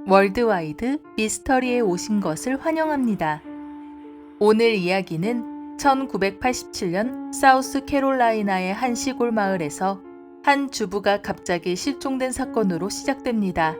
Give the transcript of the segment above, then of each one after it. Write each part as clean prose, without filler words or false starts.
월드와이드 미스터리에 오신 것을 환영합니다. 오늘 이야기는 1987년 사우스캐롤라이나의 한 시골 마을에서 한 주부가 갑자기 실종된 사건으로 시작됩니다.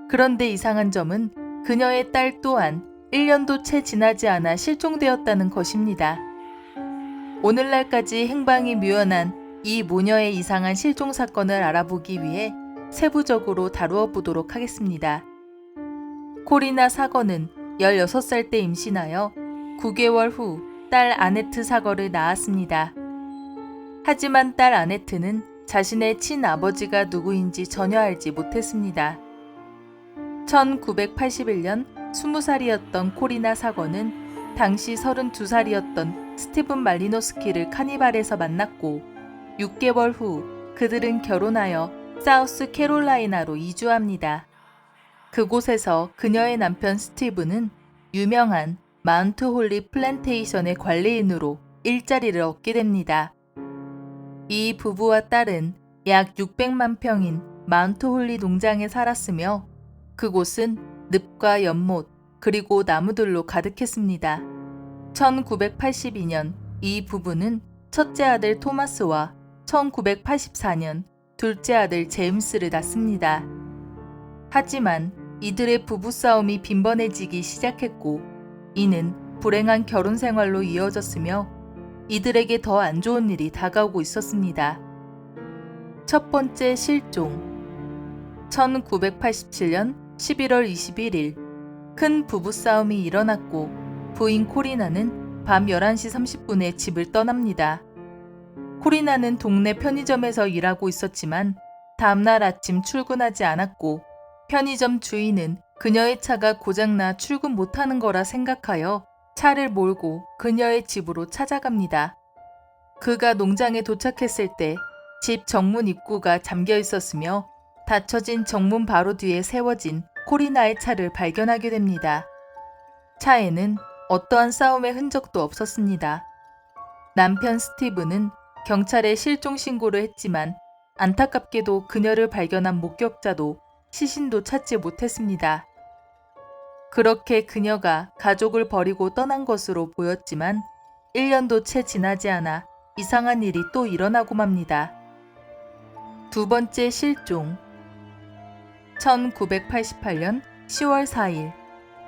그런데 이상한 점은 그녀의 딸 또한 1년도 채 지나지 않아 실종되었다는 것입니다. 오늘날까지 행방이 묘연한 이 모녀의 이상한 실종 사건을 알아보기 위해 세부적으로 다루어 보도록 하겠습니다. 코리나 사거는 16살 때 임신하여 9개월 후 딸 아네트 사거를 낳았습니다. 하지만 딸 아네트는 자신의 친아버지가 누구인지 전혀 알지 못했습니다. 1981년 20살이었던 코리나 사거는 당시 32살이었던 스티븐 말리노스키를 카니발에서 만났고 6개월 후 그들은 결혼하여 사우스 캐롤라이나로 이주합니다. 그곳에서 그녀의 남편 스티브는 유명한 마운트 홀리 플랜테이션의 관리인으로 일자리를 얻게 됩니다. 이 부부와 딸은 약 600만 평인 마운트 홀리 농장에 살았으며 그곳은 늪과 연못 그리고 나무들로 가득했습니다. 1982년 이 부부는 첫째 아들 토마스와 1984년 둘째 아들 제임스를 낳습니다. 하지만 이들의 부부싸움이 빈번해지기 시작했고 이는 불행한 결혼 생활로 이어졌으며 이들에게 더 안 좋은 일이 다가오고 있었습니다. 첫 번째 실종. 1987년 11월 21일 큰 부부싸움이 일어났고 부인 코리나는 밤 11시 30분에 집을 떠납니다. 코리나는 동네 편의점에서 일하고 있었지만 다음날 아침 출근하지 않았고 편의점 주인은 그녀의 차가 고장나 출근 못하는 거라 생각하여 차를 몰고 그녀의 집으로 찾아갑니다. 그가 농장에 도착했을 때 집 정문 입구가 잠겨 있었으며 닫혀진 정문 바로 뒤에 세워진 코리나의 차를 발견하게 됩니다. 차에는 어떠한 싸움의 흔적도 없었습니다. 남편 스티브는 경찰에 실종 신고를 했지만 안타깝게도 그녀를 발견한 목격자도 시신도 찾지 못했습니다. 그렇게 그녀가 가족을 버리고 떠난 것으로 보였지만 1년도 채 지나지 않아 이상한 일이 또 일어나고 맙니다. 두 번째 실종. 1988년 10월 4일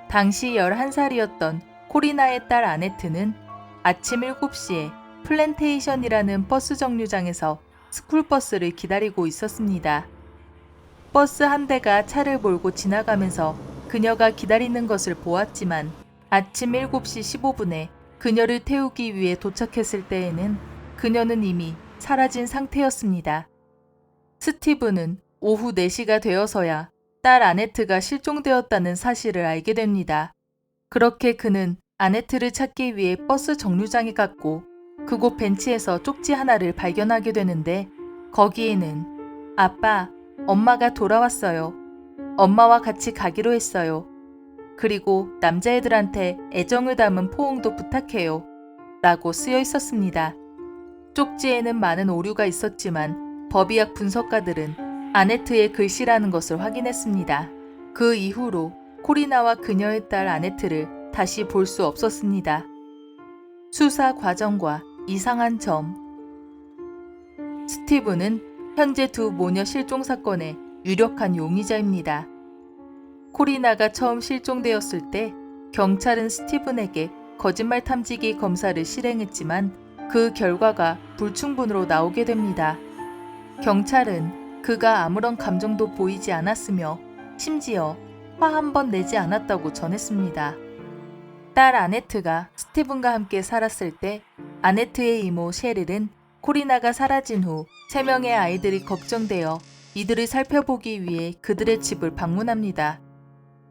당시 11살이었던 코리나의 딸 아네트는 아침 7시에 플랜테이션이라는 버스 정류장에서 스쿨버스를 기다리고 있었습니다. 버스 한 대가 차를 몰고 지나가면서 그녀가 기다리는 것을 보았지만 아침 7시 15분에 그녀를 태우기 위해 도착했을 때에는 그녀는 이미 사라진 상태였습니다. 스티브는 오후 4시가 되어서야 딸 아네트가 실종되었다는 사실을 알게 됩니다. 그렇게 그는 아네트를 찾기 위해 버스 정류장에 갔고 그곳 벤치에서 쪽지 하나를 발견하게 되는데 거기에는 아빠, 엄마가 돌아왔어요. 엄마와 같이 가기로 했어요. 그리고 남자애들한테 애정을 담은 포옹도 부탁해요. 라고 쓰여 있었습니다. 쪽지에는 많은 오류가 있었지만 법의학 분석가들은 아네트의 글씨라는 것을 확인했습니다. 그 이후로 코리나와 그녀의 딸 아네트를 다시 볼 수 없었습니다. 수사 과정과 이상한 점. 스티브는 현재 두 모녀 실종 사건의 유력한 용의자입니다. 코리나가 처음 실종되었을 때 경찰은 스티븐에게 거짓말 탐지기 검사를 실행했지만 그 결과가 불충분으로 나오게 됩니다. 경찰은 그가 아무런 감정도 보이지 않았으며 심지어 화 한 번 내지 않았다고 전했습니다. 딸 아네트가 스티븐과 함께 살았을 때 아네트의 이모 셰릴은 코리나가 사라진 후 3명의 아이들이 걱정되어 이들을 살펴보기 위해 그들의 집을 방문합니다.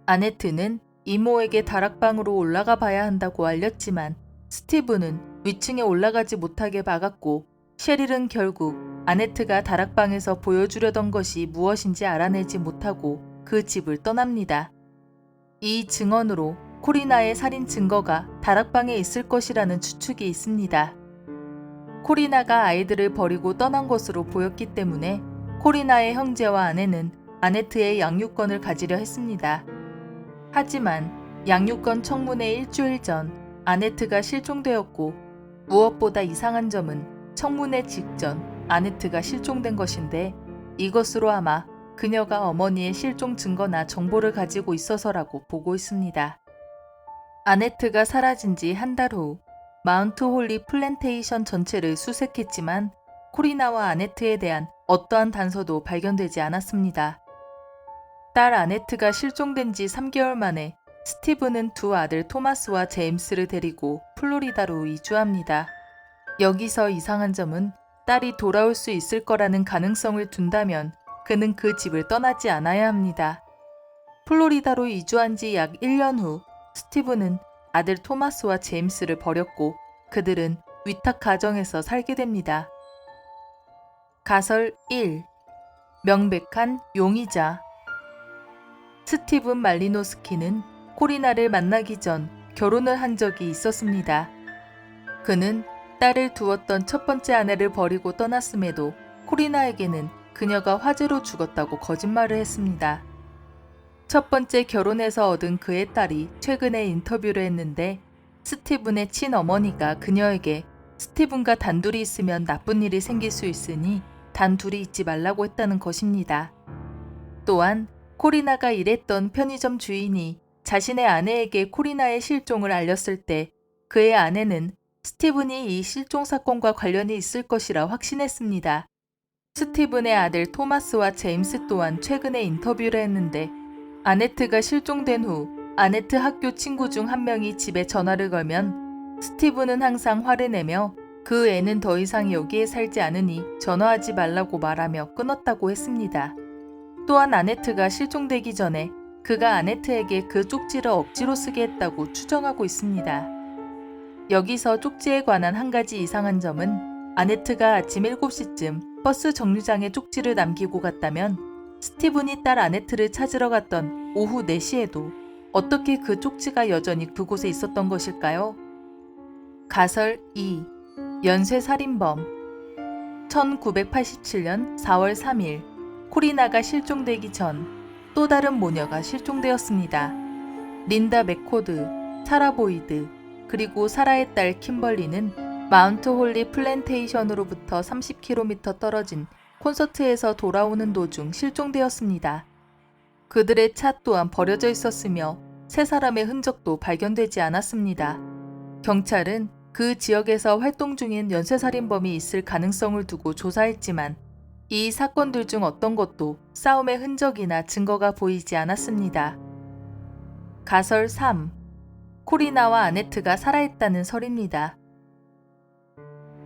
아네트는 이모에게 다락방으로 올라가 봐야 한다고 알렸지만 스티브는 위층에 올라가지 못하게 막았고 셰릴은 결국 아네트가 다락방에서 보여주려던 것이 무엇인지 알아내지 못하고 그 집을 떠납니다. 이 증언으로 코리나의 살인 증거가 다락방에 있을 것이라는 추측이 있습니다. 코리나가 아이들을 버리고 떠난 것으로 보였기 때문에 코리나의 형제와 아내는 아네트의 양육권을 가지려 했습니다. 하지만 양육권 청문회 일주일 전 아네트가 실종되었고, 무엇보다 이상한 점은 청문회 직전 아네트가 실종된 것인데, 이것으로 아마 그녀가 어머니의 실종 증거나 정보를 가지고 있어서라고 보고 있습니다. 아네트가 사라진 지 한 달 후 마운트 홀리 플랜테이션 전체를 수색했지만 코리나와 아네트에 대한 어떠한 단서도 발견되지 않았습니다. 딸 아네트가 실종된 지 3개월 만에 스티브는 두 아들 토마스와 제임스를 데리고 플로리다로 이주합니다. 여기서 이상한 점은 딸이 돌아올 수 있을 거라는 가능성을 둔다면 그는 그 집을 떠나지 않아야 합니다. 플로리다로 이주한 지 약 1년 후 스티브는 아들 토마스와 제임스를 버렸고 그들은 위탁 가정에서 살게 됩니다. 가설 1. 명백한 용의자. 스티븐 말리노스키는 코리나를 만나기 전 결혼을 한 적이 있었습니다. 그는 딸을 두었던 첫 번째 아내를 버리고 떠났음에도 코리나에게는 그녀가 화재로 죽었다고 거짓말을 했습니다. 첫 번째 결혼에서 얻은 그의 딸이 최근에 인터뷰를 했는데 스티븐의 친어머니가 그녀에게 스티븐과 단둘이 있으면 나쁜 일이 생길 수 있으니 단둘이 있지 말라고 했다는 것입니다. 또한 코리나가 일했던 편의점 주인이 자신의 아내에게 코리나의 실종을 알렸을 때 그의 아내는 스티븐이 이 실종 사건과 관련이 있을 것이라 확신했습니다. 스티븐의 아들 토마스와 제임스 또한 최근에 인터뷰를 했는데 아네트가 실종된 후 아네트 학교 친구 중 한 명이 집에 전화를 걸면 스티븐은 항상 화를 내며 그 애는 더 이상 여기에 살지 않으니 전화하지 말라고 말하며 끊었다고 했습니다. 또한 아네트가 실종되기 전에 그가 아네트에게 그 쪽지를 억지로 쓰게 했다고 추정하고 있습니다. 여기서 쪽지에 관한 한 가지 이상한 점은 아네트가 아침 7시쯤 버스 정류장에 쪽지를 남기고 갔다면 스티븐이 딸 아네트를 찾으러 갔던 오후 4시에도 어떻게 그 쪽지가 여전히 그곳에 있었던 것일까요? 가설 2. 연쇄살인범. 1987년 4월 3일 코리나가 실종되기 전 또 다른 모녀가 실종되었습니다. 린다 맥코드, 사라 보이드, 그리고 사라의 딸 킴벌리는 마운트 홀리 플랜테이션으로부터 30km 떨어진 콘서트에서 돌아오는 도중 실종되었습니다. 그들의 차 또한 버려져 있었으며 세 사람의 흔적도 발견되지 않았습니다. 경찰은 그 지역에서 활동 중인 연쇄살인범이 있을 가능성을 두고 조사했지만 이 사건들 중 어떤 것도 싸움의 흔적이나 증거가 보이지 않았습니다. 가설 3. 코리나와 아네트가 살아있다는 설입니다.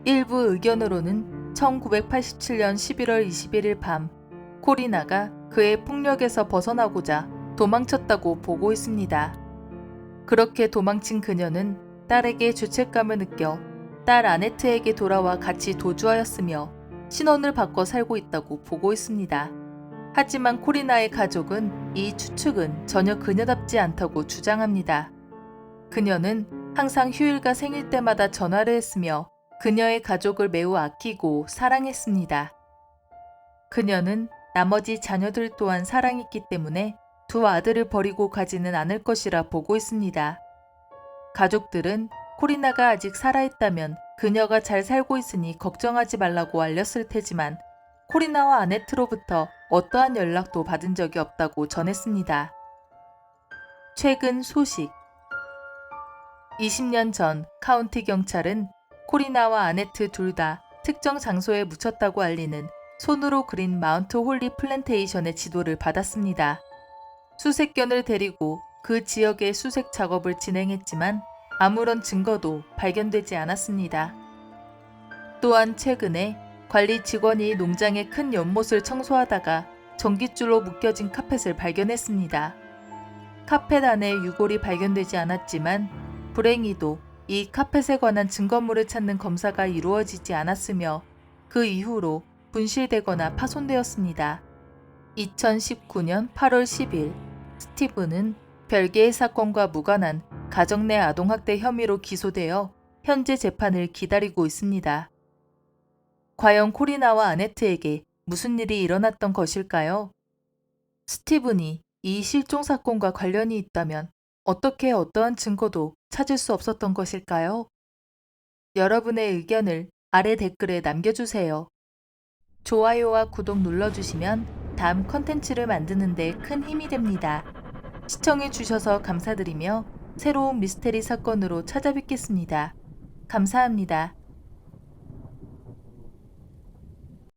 일부 의견으로는 1987년 11월 21일 밤 코리나가 그의 폭력에서 벗어나고자 도망쳤다고 보고 있습니다. 그렇게 도망친 그녀는 딸에게 죄책감을 느껴 딸 아네트에게 돌아와 같이 도주하였으며 신원을 바꿔 살고 있다고 보고 있습니다. 하지만 코리나의 가족은 이 추측은 전혀 그녀답지 않다고 주장합니다. 그녀는 항상 휴일과 생일 때마다 전화를 했으며 그녀의 가족을 매우 아끼고 사랑했습니다. 그녀는 나머지 자녀들 또한 사랑했기 때문에 두 아들을 버리고 가지는 않을 것이라 보고 있습니다. 가족들은 코리나가 아직 살아있다면 그녀가 잘 살고 있으니 걱정하지 말라고 알렸을 테지만 코리나와 아네트로부터 어떠한 연락도 받은 적이 없다고 전했습니다. 최근 소식. 20년 전 카운티 경찰은 코리나와 아네트 둘 다 특정 장소에 묻혔다고 알리는 손으로 그린 마운트 홀리 플랜테이션의 지도를 받았습니다. 수색견을 데리고 그 지역의 수색 작업을 진행했지만 아무런 증거도 발견되지 않았습니다. 또한 최근에 관리 직원이 농장의 큰 연못을 청소하다가 전깃줄로 묶여진 카펫을 발견했습니다. 카펫 안에 유골이 발견되지 않았지만 불행히도 이 카펫에 관한 증거물을 찾는 검사가 이루어지지 않았으며 그 이후로 분실되거나 파손되었습니다. 2019년 8월 10일 스티브는 별개의 사건과 무관한 가정 내 아동학대 혐의로 기소되어 현재 재판을 기다리고 있습니다. 과연 코리나와 아네트에게 무슨 일이 일어났던 것일까요? 스티븐이 이 실종 사건과 관련이 있다면 어떻게 어떠한 증거도 찾을 수 없었던 것일까요? 여러분의 의견을 아래 댓글에 남겨주세요. 좋아요와 구독 눌러주시면 다음 컨텐츠를 만드는 데 큰 힘이 됩니다. 시청해주셔서 감사드리며 새로운 미스테리 사건으로 찾아뵙겠습니다. 감사합니다.